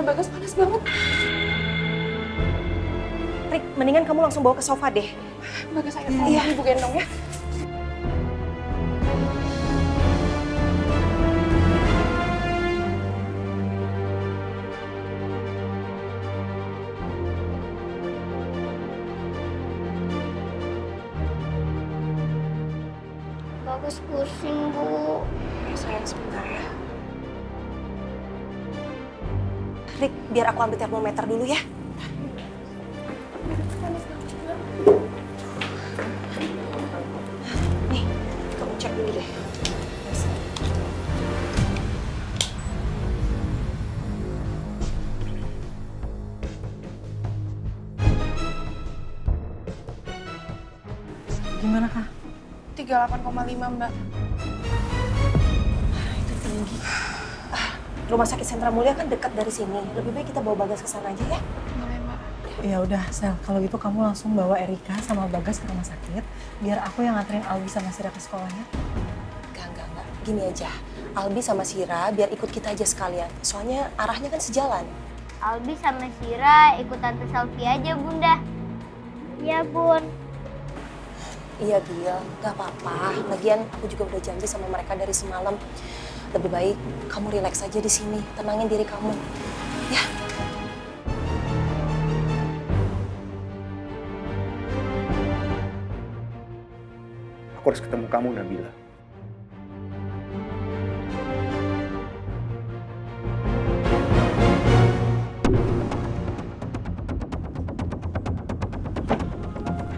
Bagas panas banget. Rik, mendingan kamu langsung bawa ke sofa deh. Bagas ayo tolong ibu gendong ya. Bagus pusing, Bu. Ya sayang sebentar ya. Rik, biar aku ambil termometer dulu ya. Nih, kamu cek dulu deh. Gimana Kak? 38,5 Mbak. Itu tinggi. Rumah sakit Sentra Mulia kan dekat dari sini. Lebih baik kita bawa Bagas ke sana aja ya. Boleh Mbak. Ya udah, Sel. Kalau gitu kamu langsung bawa Erika sama Bagas ke rumah sakit. Biar aku yang nganterin Albi sama Sira ke sekolahnya. Enggak. Gini aja. Albi sama Sira biar ikut kita aja sekalian. Soalnya arahnya kan sejalan. Albi sama Sira ikut Tante Selfie aja, Bunda. Iya, Bun. Iya, Gil. Gak apa-apa. Lagian aku juga udah janji sama mereka dari semalam. Lebih baik kamu rileks aja di sini. Tenangin diri kamu. Ya. Aku harus ketemu kamu, Nabila.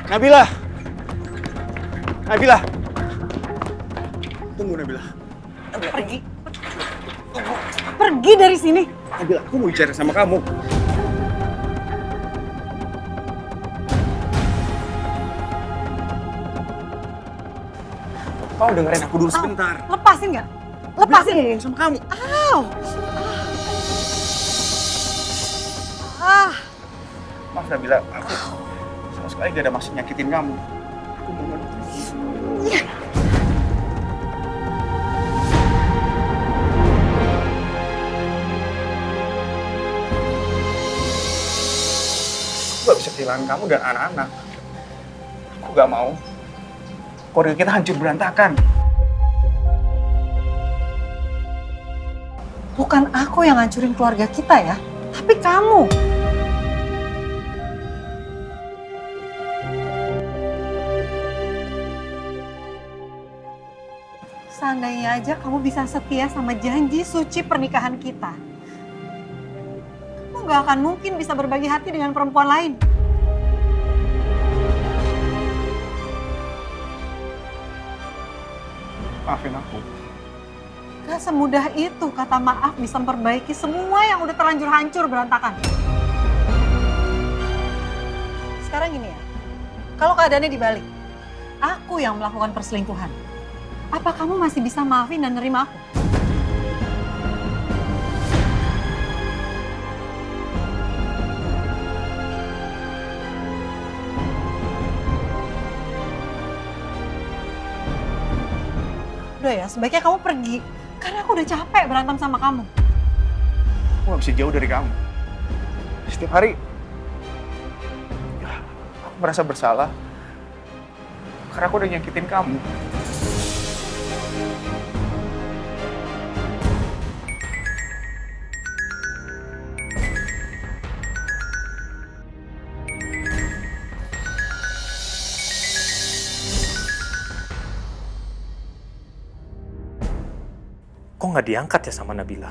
Nabila! Nabila! Tunggu, Nabila. Pergi. Pergi dari sini. Nabila, aku mau bicara sama kamu. Kamu dengerin aku dulu sebentar. Lepasin nggak? Lepasin. Aku ngomong sama kamu. Au. Ah. Maaf, Nabila. Aku sama sekali gak ada maksud nyakitin kamu. Aku mohon. Aku gak bisa kehilangan kamu dan anak-anak. Aku gak mau keluarga kita hancur berantakan. Bukan aku yang ngancurin keluarga kita ya, tapi kamu. Seandainya aja kamu bisa setia sama janji suci pernikahan kita, kamu gak akan mungkin bisa berbagi hati dengan perempuan lain. Maafin aku. Gak semudah itu kata maaf bisa memperbaiki semua yang udah terlanjur hancur berantakan. Sekarang gini ya, kalau keadaannya dibalik, aku yang melakukan perselingkuhan, apa kamu masih bisa maafin dan nerima aku? Udah ya, sebaiknya kamu pergi. Karena aku udah capek berantem sama kamu. Aku gak bisa jauh dari kamu. Setiap hari, aku merasa bersalah. Karena aku udah nyakitin kamu. Kok nggak diangkat ya sama Nabila?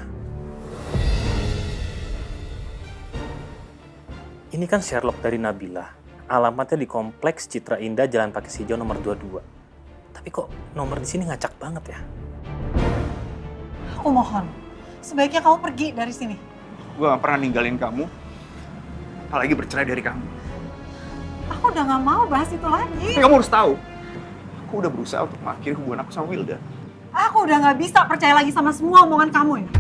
Ini kan Sherlock dari Nabila. Alamatnya di Kompleks Citra Indah, Jalan Pakis Hijau nomor 22. Tapi kok nomor di sini ngacak banget ya? Aku mohon, sebaiknya kamu pergi dari sini. Gue gak pernah ninggalin kamu, apalagi bercerai dari kamu. Aku udah gak mau bahas itu lagi. Tapi kamu harus tahu, aku udah berusaha untuk mengakhiri hubungan aku sama Wilda. Aku udah gak bisa percaya lagi sama semua omongan kamu ya.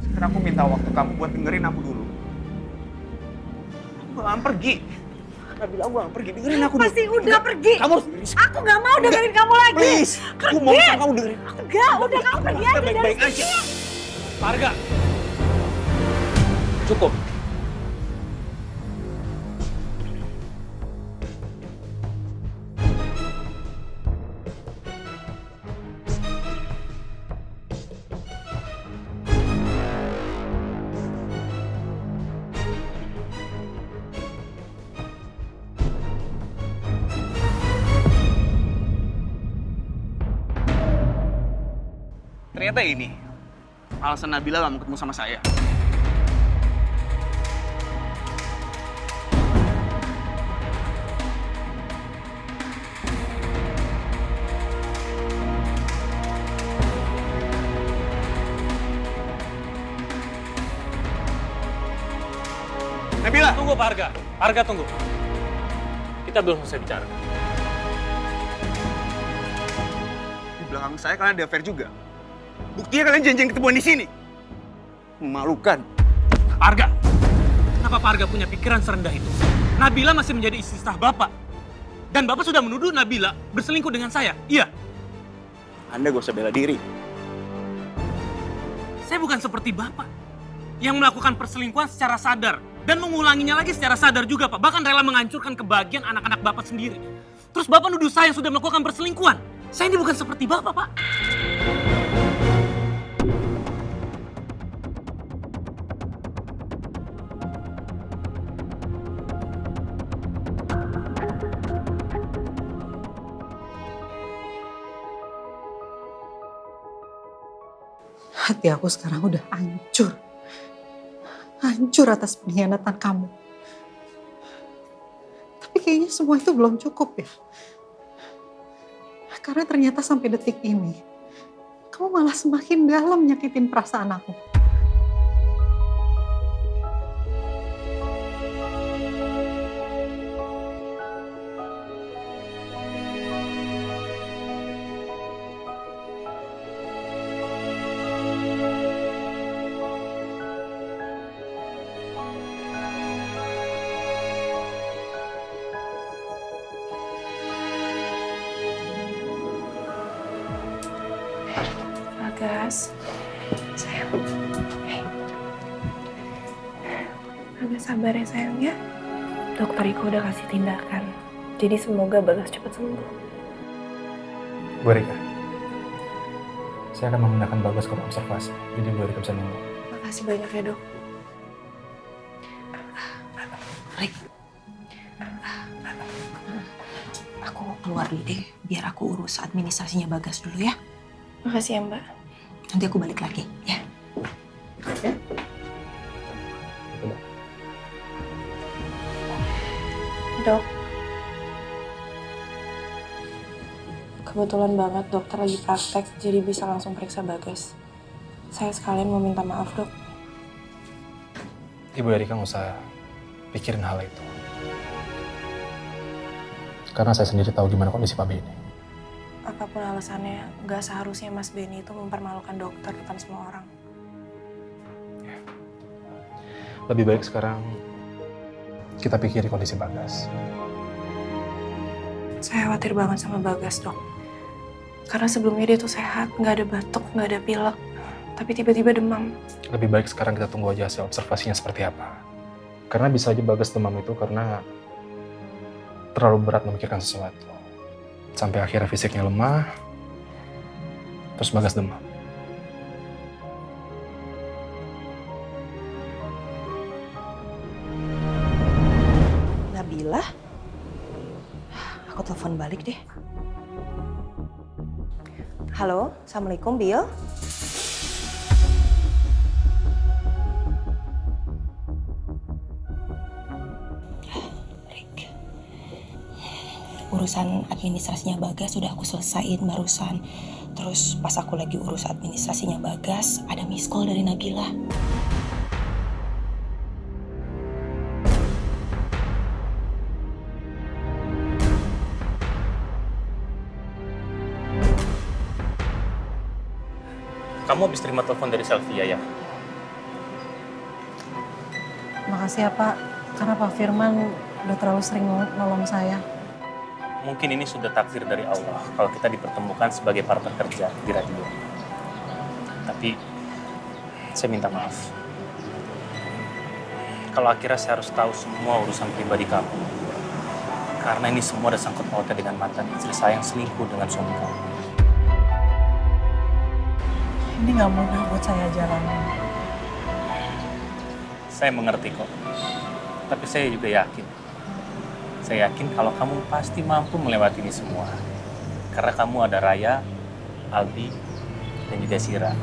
Sekarang aku minta waktu kamu buat dengerin aku dulu. Aku gak akan pergi. Nabila, aku gak akan pergi. Dengerin aku dulu. Pasti udah pergi. Kamu harus dengerin. Aku gak mau dengerin kamu lagi. Please, aku mau kamu dengerin aku. Enggak, udah kamu pergi aja Kita dari baik-baik sini. aja. Parga, Cukup. Ternyata ini alasan Nabila gak mau ketemu sama saya. Nabila! Tunggu Pak Arga. Pak Arga tunggu. Kita belum selesai bicara. Di belakang saya kalian ada affair juga. Buktinya kalian janjian ketemuan di sini. Memalukan. Pak Arga, kenapa Pak Arga punya pikiran serendah itu? Nabila masih menjadi istri sah Bapak. Dan Bapak sudah menuduh Nabila berselingkuh dengan saya. Iya. Anda gak usah bela diri. Saya bukan seperti Bapak yang melakukan perselingkuhan secara sadar dan mengulanginya lagi secara sadar juga, Pak. Bahkan rela menghancurkan kebahagiaan anak-anak Bapak sendiri. Terus Bapak nuduh saya yang sudah melakukan perselingkuhan. Saya ini bukan seperti Bapak, Pak. Hati aku sekarang udah hancur. Hancur atas pengkhianatan kamu. Tapi kayaknya semua itu belum cukup ya. Karena ternyata sampai detik ini, kamu malah semakin dalam nyakitin perasaan aku. Bagas, sayang. Agak sabar ya sayang ya. Dokter Iko udah kasih tindakan. Jadi semoga Bagas cepat sembuh. Bu Rika, saya akan memindahkan Bagas ke observasi. Jadi Bu Rika bisa nunggu. Makasih banyak ya dok. Rik, aku keluar dulu deh, biar aku urus administrasinya Bagas dulu ya. Makasih ya mbak. Nanti aku balik lagi, ya. Dok, kebetulan banget dokter lagi praktek, jadi bisa langsung periksa Bagas. Saya sekalian mau minta maaf dok. Ibu Erika nggak usah pikirin hal itu. Karena saya sendiri tahu gimana kondisi Pak Benny. Apapun alasannya, nggak seharusnya Mas Benny itu mempermalukan dokter depan semua orang. Lebih baik sekarang kita pikiri kondisi Bagas. Saya khawatir banget sama Bagas dok. Karena sebelumnya dia tuh sehat, nggak ada batuk, nggak ada pilek. Tapi tiba-tiba demam. Lebih baik sekarang kita tunggu aja hasil observasinya seperti apa. Karena bisa aja Bagas demam itu karena terlalu berat memikirkan sesuatu. Sampai akhirnya fisiknya lemah, terus Bagas demam. Nabila? Aku telepon balik deh. Halo, Assalamualaikum, Bill. Rick. Urusan administrasinya Bagas sudah aku selesaiin barusan. Terus pas aku lagi urus administrasinya Bagas, ada miss call dari Nabila. Kamu habis terima telepon dari Sylvia ya? Makasih ya Pak, karena Pak Firman udah terlalu sering nolong saya. Mungkin ini sudah takdir dari Allah kalau kita dipertemukan sebagai partner kerja di radio. Tapi saya minta maaf. kalau akhirnya saya harus tahu semua urusan pribadi kamu. Karena ini semua ada sangkut pautnya dengan mantan istri saya yang selingkuh dengan suami kamu. Ini nggak mudah buat saya jalanin. Saya mengerti kok. Tapi saya juga yakin. Saya yakin kalau kamu pasti mampu melewati ini semua. Karena kamu ada Raya, Albi, dan juga Sira.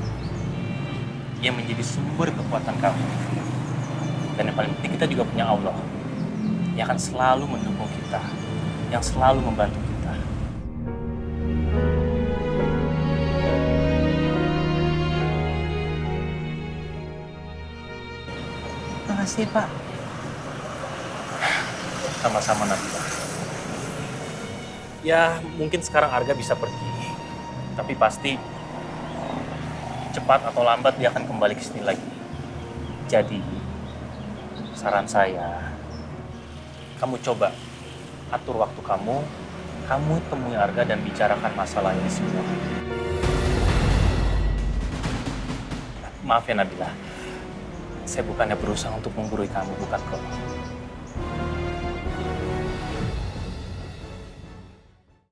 Yang menjadi sumber kekuatan kamu. Dan yang paling penting kita juga punya Allah. Yang akan selalu mendukung kita. Yang selalu membantu kita. Makasih, Pak. Sama-sama Nabila. Ya, mungkin sekarang Arga bisa pergi. Tapi pasti cepat atau lambat dia akan kembali ke sini lagi. Jadi, saran saya, kamu coba atur waktu kamu temui Arga dan bicarakan masalah ini semua. Maaf ya Nabila, saya bukannya berusaha untuk menggurui kamu, bukan kok.